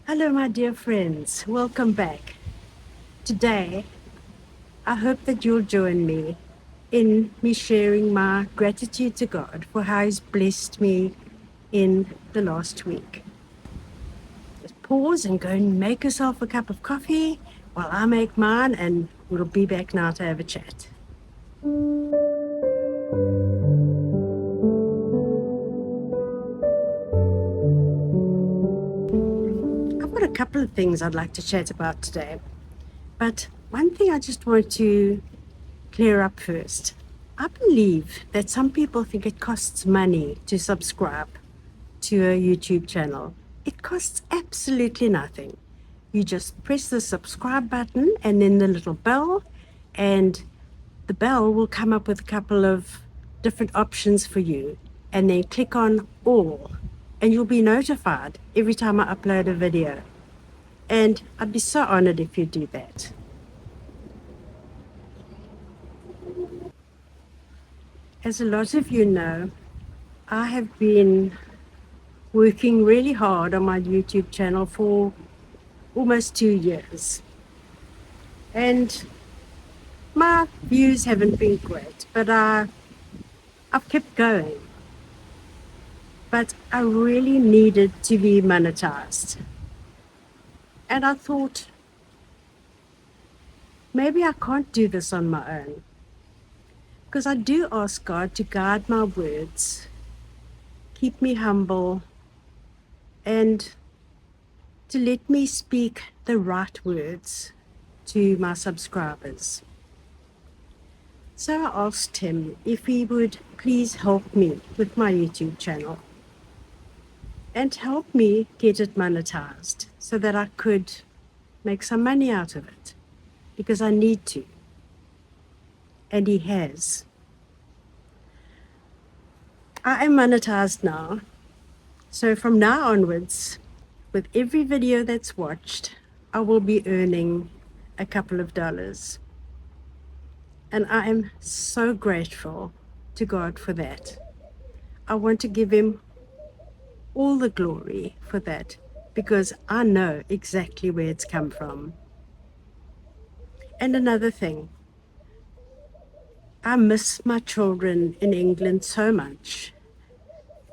Hello, my dear friends. Welcome back. Today, I hope that you'll join me in me sharing my gratitude to God for how He's blessed me in the last week. Just pause and go and make yourself a cup of coffee while I make mine, and we'll be back now to have a chat. I've got a couple of things I'd like to chat about today, but one thing I just want to clear up first. I believe that some people think it costs money to subscribe to a YouTube channel. It costs absolutely nothing. You just press the subscribe button and then the little bell, and the bell will come up with a couple of different options for you. And then click on all, and you'll be notified every time I upload a video. And I'd be so honored if you do that. As a lot of you know, I have been working really hard on my YouTube channel for almost 2 years. And my views haven't been great, but I've kept going. But I really needed to be monetized. And I thought, maybe I can't do this on my own. Because I do ask God to guide my words, keep me humble, and to let me speak the right words to my subscribers. So I asked him if he would please help me with my YouTube channel and help me get it monetized so that I could make some money out of it, because I need to. And he has. I am monetized now. So from now onwards, with every video that's watched, I will be earning a couple of dollars. And I am so grateful to God for that. I want to give him all the glory for that, because I know exactly where it's come from. And another thing, I miss my children in England so much,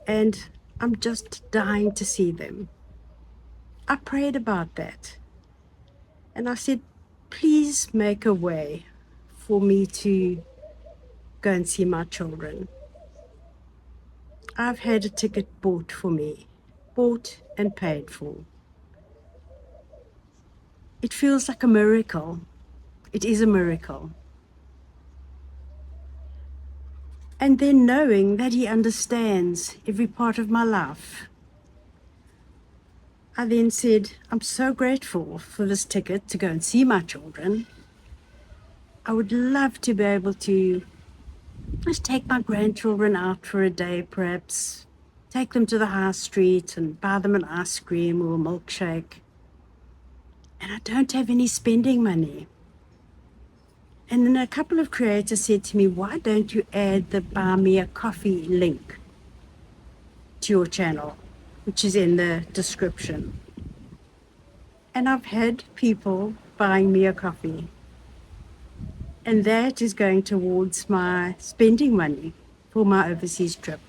and I'm just dying to see them. I prayed about that, and I said, please make a way for me to go and see my children. I've had a ticket bought for me, bought and paid for. It feels like a miracle. It is a miracle. And then knowing that he understands every part of my life, I then said, I'm so grateful for this ticket to go and see my children. I would love to be able to just take my grandchildren out for a day, perhaps take them to the high street and buy them an ice cream or a milkshake. And I don't have any spending money. And then a couple of creators said to me, why don't you add the Buy Me a Coffee link to your channel, which is in the description. And I've had people buying me a coffee. And that is going towards my spending money for my overseas trip.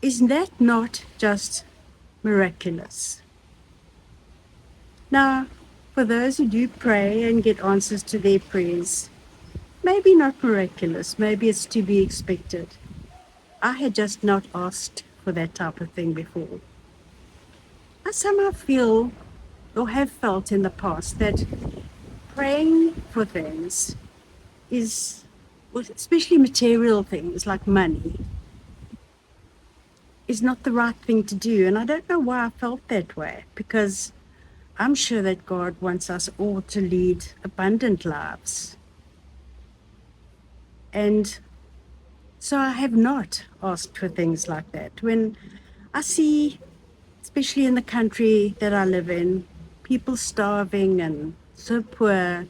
Isn't that not just miraculous? Now, for those who do pray and get answers to their prayers, maybe not miraculous, maybe it's to be expected. I had just not asked for that type of thing before. I somehow feel, or have felt in the past, that praying for things is, especially material things like money, is not the right thing to do. And I don't know why I felt that way, because I'm sure that God wants us all to lead abundant lives. And so I have not asked for things like that. When I see, especially in the country that I live in, people starving and so poor,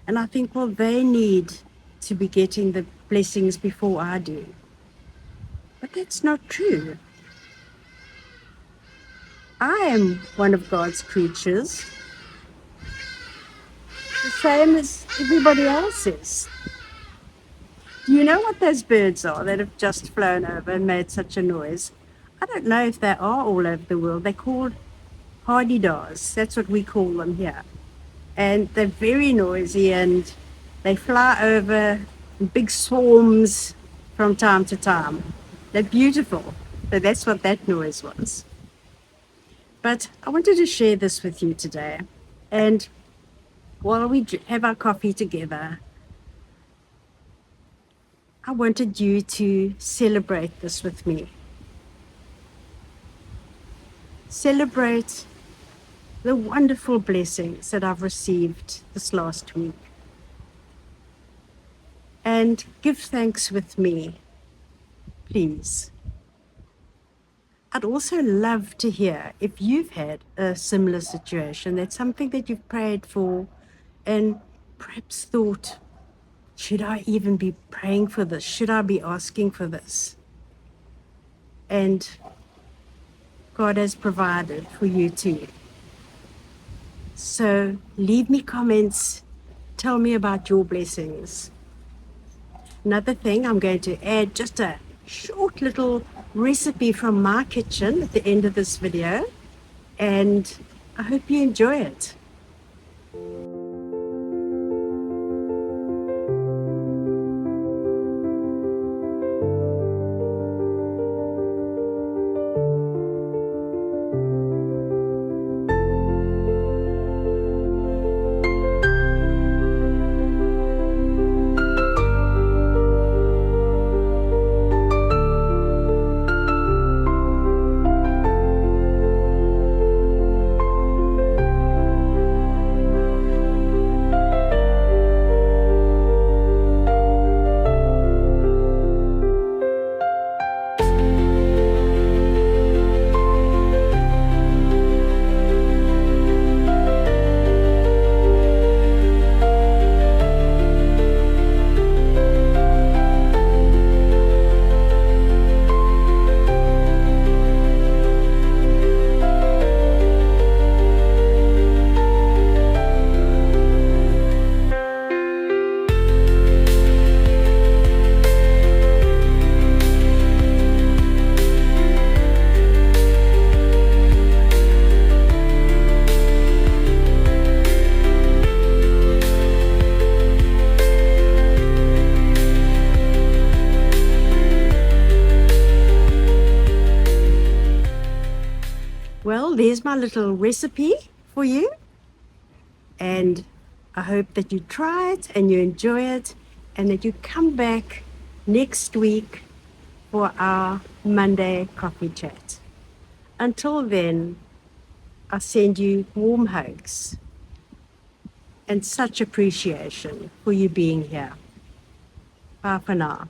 and I think, well, they need to be getting the blessings before I do. But that's not true. I am one of God's creatures, the same as everybody else is. Do you know what those birds are that have just flown over and made such a noise? I don't know if they are all over the world. They're called hardy-daws. That's what we call them here. And they're very noisy and they fly over in big swarms from time to time. They're beautiful. So that's what that noise was. But I wanted to share this with you today. And while we have our coffee together, I wanted you to celebrate this with me. Celebrate the wonderful blessings that I've received this last week. And give thanks with me, please. I'd also love to hear if you've had a similar situation, that's something that you've prayed for and perhaps thought, should I even be praying for this? Should I be asking for this? And God has provided for you too. So leave me comments. Tell me about your blessings. Another thing, I'm going to add just a short little recipe from my kitchen at the end of this video. And I hope you enjoy it. Well, there's my little recipe for you. And I hope that you try it and you enjoy it and that you come back next week for our Monday coffee chat. Until then, I send you warm hugs and such appreciation for you being here. Bye for now.